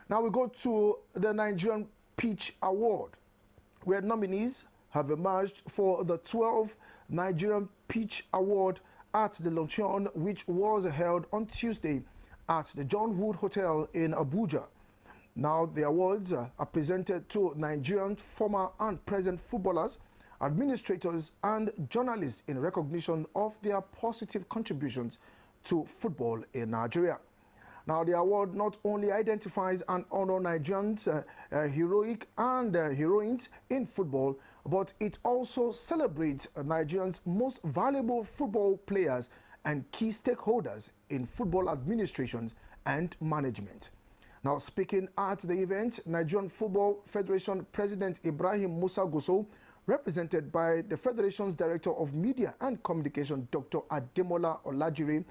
Now we go to the Nigerian Pitch Award, where nominees have emerged for the 12th Nigerian Pitch Award at the luncheon, which was held on Tuesday at the John Wood Hotel in Abuja. Now, the awards are presented to Nigerian former and present footballers, administrators, and journalists in recognition of their positive contributions to football in Nigeria. Now, the award not only identifies and honors Nigerians' heroic and heroines in football, but it also celebrates Nigerians' most valuable football players and key stakeholders in football administration and management. Now, speaking at the event, Nigerian Football Federation President Ibrahim Musa Gusso, represented by the Federation's Director of Media and Communication, Dr. Ademola Olajire,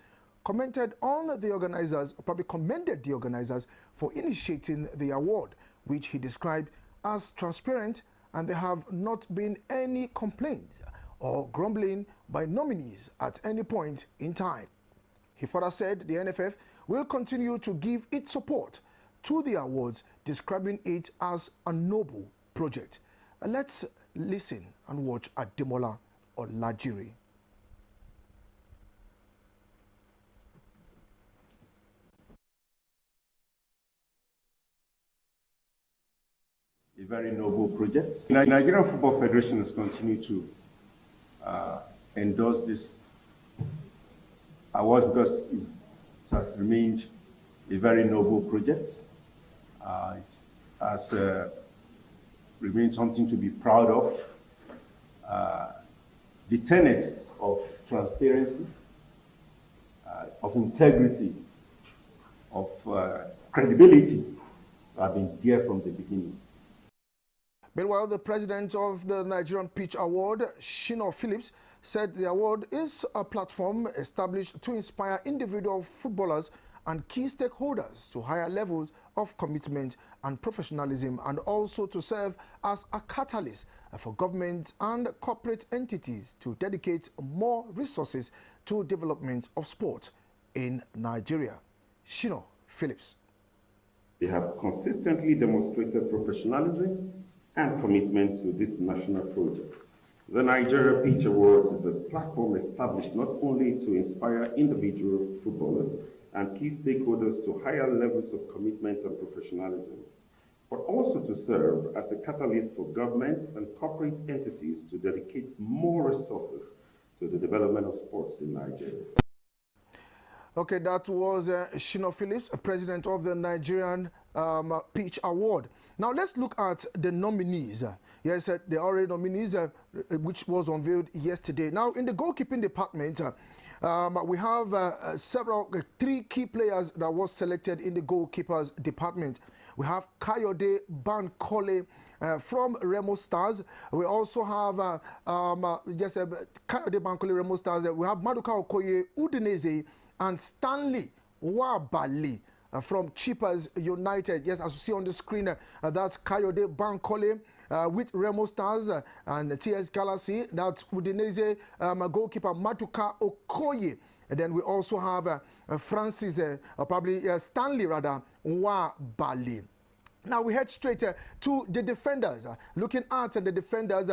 commented on the organizers, probably commended the organizers for initiating the award, which he described as transparent, and there have not been any complaints or grumbling by nominees at any point in time. He further said the NFF will continue to give its support to the awards, describing it as a noble project. Let's listen and watch Ademola Olajire. A very noble project. The Nigerian Football Federation has continued to endorse this award because it has remained a very noble project. It has remained something to be proud of. The tenets of transparency, of integrity, of credibility have been there from the beginning. Meanwhile, the president of the Nigerian Pitch Award, Shino Phillips, said the award is a platform established to inspire individual footballers and key stakeholders to higher levels of commitment and professionalism, and also to serve as a catalyst for government and corporate entities to dedicate more resources to development of sport in Nigeria. Shino Phillips. They have consistently demonstrated professionalism and commitment to this national project. The Nigeria Pitch Awards is a platform established not only to inspire individual footballers and key stakeholders to higher levels of commitment and professionalism, but also to serve as a catalyst for government and corporate entities to dedicate more resources to the development of sports in Nigeria. Okay, that was Shino Phillips, president of the Nigerian Pitch Award. Now let's look at the nominees. Yes, the already nominees, which was unveiled yesterday. Now in the goalkeeping department, we have three key players that was selected in the goalkeepers department. We have Kayode Bankole from Remo Stars. We also have Kayode Bankole, Remo Stars. We have Maduka Okoye, Udinese, and Stanley Wabali from Chippers United. Yes, as you see on the screen, that's Kayode Bankole with Remo Stars and TS Galaxy. That's Udinese goalkeeper Maduka Okoye. And then we also have Francis, Stanley Wabali. Now we head straight to the defenders. Looking at the defenders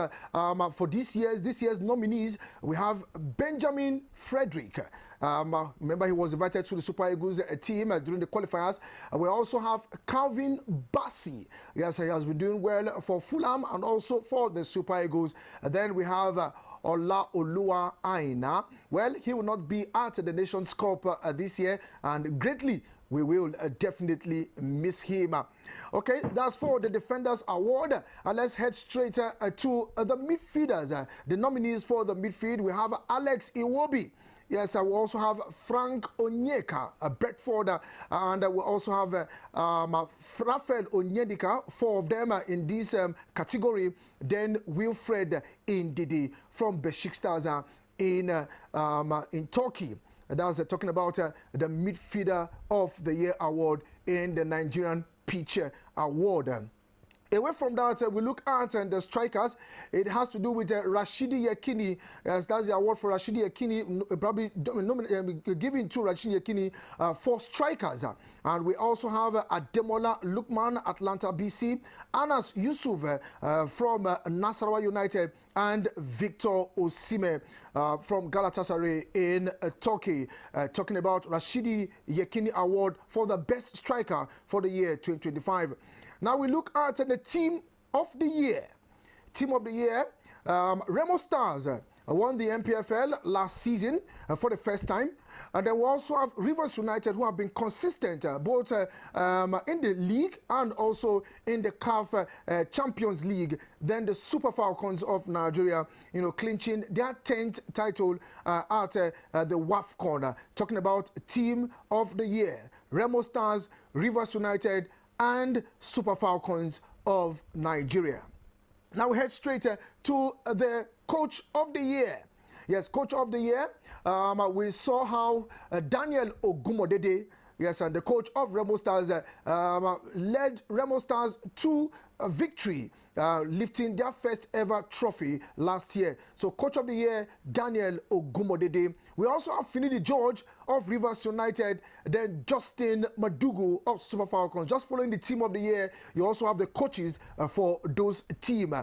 for this year's nominees, we have Benjamin Frederick. Remember, he was invited to the Super Eagles team during the qualifiers. We also have Calvin Bassi. Yes, he has been doing well for Fulham and also for the Super Eagles. Then we have Ola Olua Aina. Well, he will not be at the Nations Cup this year, and greatly we will definitely miss him. Okay, that's for the Defenders Award. Let's head straight to the midfielders. The nominees for the midfield, we have Alex Iwobi. Yes, we also have Frank Onyeka, Bedford, and we also have Rafael Onyedika, four of them in this category. Then Wilfred Indidi from Besiktas in Turkey. That's talking about the Midfielder of the Year award in the Nigerian Pitch Award. Away from that, we look at the strikers. It has to do with Rashidi Yekini. That's the award for Rashidi Yekini, probably given to Rashidi Yekini for strikers. And we also have Ademola Lukman, Atlanta BC, Anas Yusuf from Nasarawa United, and Victor Osimhen from Galatasaray in Turkey. Talking about Rashidi Yekini Award for the best striker for the year 2025. Now we look at the team of the year. Team of the year, Remo Stars won the MPFL last season for the first time. And then we also have Rivers United, who have been consistent both in the league and also in the CAF Champions League. Then the Super Falcons of Nigeria, clinching their 10th title at the WAFCON. Talking about Team of the Year, Remo Stars, Rivers United, and Super Falcons of Nigeria. Now we head straight to the Coach of the Year. Yes, Coach of the Year. We saw how Daniel Ogumodede, yes, and the coach of Remo Stars, led Remo Stars to a victory, lifting their first ever trophy last year. So, Coach of the Year, Daniel Ogumodede. We also have Finidi George of Rivers United, then Justin Madugu of Super Falcons. Just following the Team of the Year, you also have the coaches for those teams.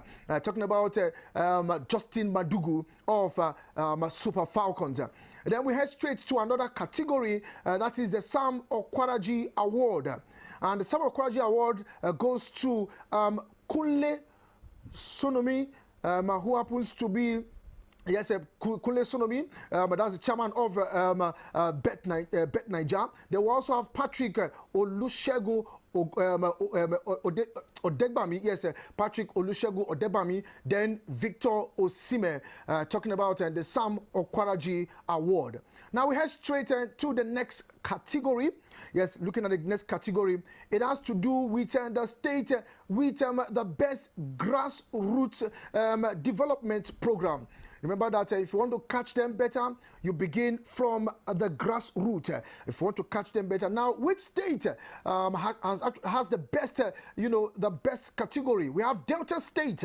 Talking about Justin Madugu of Super Falcons. Then we head straight to another category, that is the Sam Okwaraji Award. And the Sam Okwaraji Award goes to Kunle Sonomi, who happens to be, yes, Kunle Sonomi, that's the chairman of Bet Niger. They will also have Patrick Olusegun Odegbami, yes, Patrick Olusegun Odegbami, then Victor Osimhen, talking about the Sam Okwaraji Award. Now we head straight to the next category. Yes, looking at the next category, it has to do with the state with the best grassroots development program. Remember that if you want to catch them better, you begin from the grassroots. If you want to catch them better, now which state has the best, the best category? We have Delta State.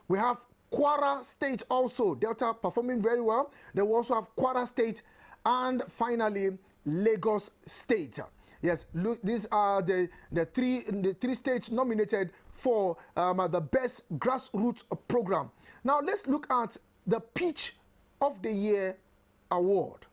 We have Kwara State also. Delta performing very well. Then we also have Kwara State, and finally Lagos State. Yes, look, these are the three states nominated for the best grassroots program. Now let's look at the Pitch of the Year Award.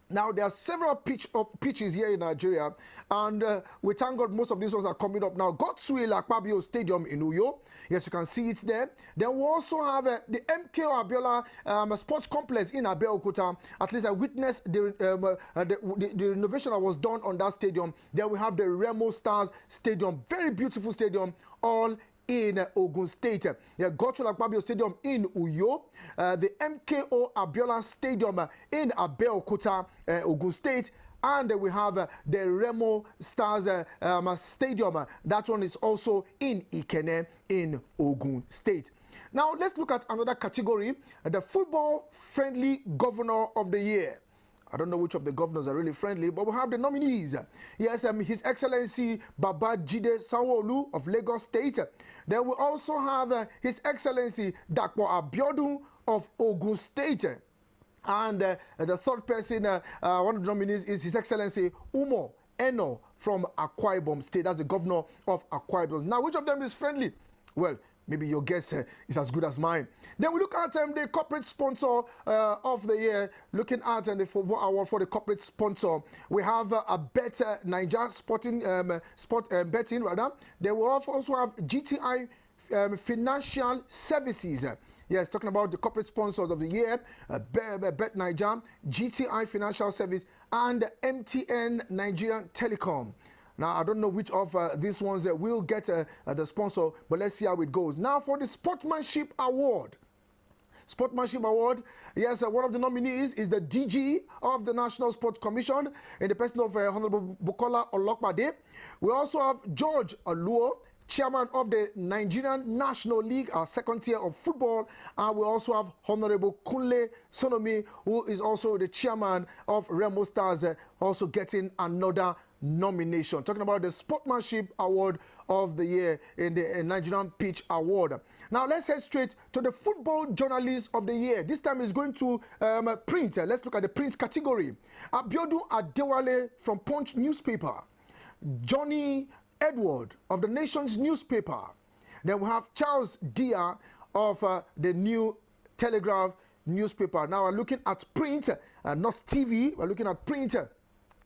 Now, there are several pitches here in Nigeria, and we thank God most of these ones are coming up now. Godswill Akpabio Stadium in Uyo. Yes, you can see it there. Then we also have the MKO Abiola Sports Complex in Abeokuta. At least I witnessed the renovation that was done on that stadium. Then we have the Remo Stars Stadium, very beautiful stadium, all in Ogun State. Godswill Akpabio Stadium in Uyo, the MKO Abiola Stadium in Abeokuta, Ogun State, and we have the Remo Stars Stadium. That one is also in Ikene in Ogun State. Now let's look at another category, the Football-Friendly Governor of the Year. I don't know which of the governors are really friendly, but we have the nominees. Yes, His Excellency Babajide Sanwo-Olu of Lagos State. Then we also have His Excellency Dapo Abiodun of Ogun State. And the third person, one of the nominees, is His Excellency Umo Eno from Akwa Ibom State. That's the governor of Akwa Ibom. Now, which of them is friendly? Well, maybe your guess is as good as mine. Then we look at the corporate sponsor of the year. Looking at the football award for the corporate sponsor, we have a Bet Niger Sporting betting rather. Then we also have GTI Financial Services. Yes, talking about the corporate sponsors of the year, Bet Niger, GTI Financial Service, and MTN Nigerian Telecom. Now, I don't know which of these ones will get the sponsor, but let's see how it goes. Now, for the Sportsmanship Award. Sportsmanship Award, yes, one of the nominees is the DG of the National Sports Commission in the person of Honorable Bukola Olokpade. We also have George Aluo, chairman of the Nigerian National League, our second tier of football. And we also have Honorable Kunle Sonomi, who is also the chairman of Remo Stars, also getting another nomination. Talking about the Sportsmanship Award of the Year in the Nigerian Pitch Award. Now let's head straight to the Football Journalist of the Year. This time is going to print. Let's look at the print category. Abiodun Adewale from Punch newspaper. Johnny Edward of the Nation's newspaper. Then we have Charles Dia of the New Telegraph newspaper. Now we're looking at print, not TV. We're looking at print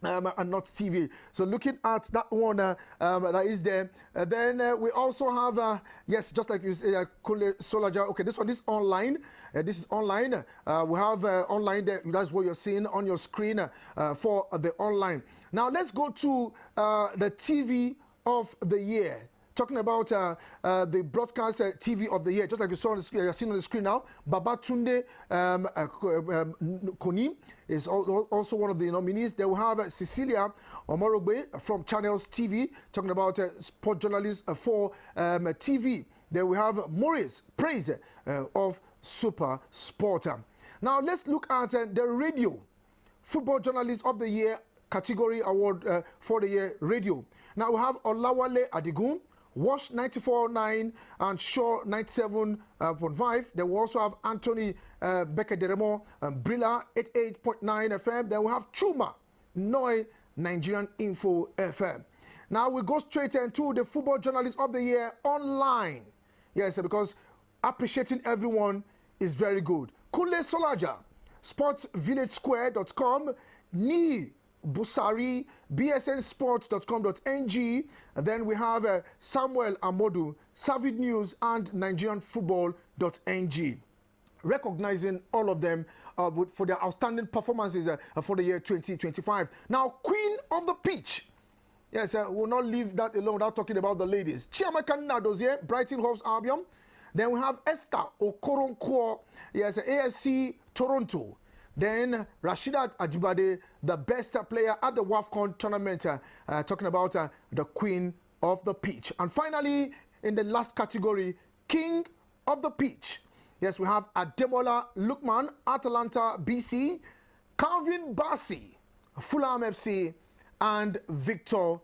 and not TV. So looking at that one that is there. Then we also have, yes, just like you say, Kule Solaja. Okay, this one is online. This is online. We have online there. That's what you're seeing on your screen for the online. Now let's go to the TV of the year. Talking about the broadcast TV of the year, just like you saw on the screen, you're seeing on the screen now. Babatunde Koni is also one of the nominees. They will have Cecilia Omorogbe from Channels TV, talking about sport journalist for TV. They will have Maurice Praise of Super Sport. Now let's look at the radio football journalist of the year category award for the year radio. Now we have Olawale Adigun, Wash 94.9 and Shaw 97.5. Then we also have Anthony Bekederemo and Brilla 88.9 FM. Then we have Chuma Noi Nigerian Info FM. Now we go straight into the Football Journalist of the Year online. Yes, because appreciating everyone is very good. Kule Solaja, sportsvillagesquare.com, Ni Busari, bsnsport.com.ng, and then we have Samuel Amodu, Savid News, and nigerianfootball.ng. Recognizing all of them for their outstanding performances for the year 2025. Now, Queen of the Pitch. Yes, we'll not leave that alone without talking about the ladies. Chiamaka Nadozie, Brighton Hove Albion. Then we have Esther Okoronkwo, yes, AFC Toronto. Then Rashidat Ajibade, the best player at the WAFCON tournament, talking about the Queen of the Pitch. And finally, in the last category, King of the Pitch. Yes, we have Ademola Lukman, Atalanta BC, Calvin Bassi, Fulham FC, and Victor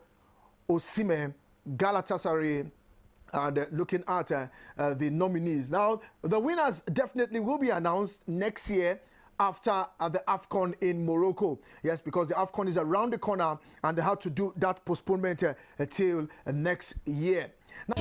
Osimhen, Galatasaray. And looking at the nominees. Now, the winners definitely will be announced next year after the AFCON in Morocco. Yes, because the AFCON is around the corner and they have to do that postponement till next year. Now,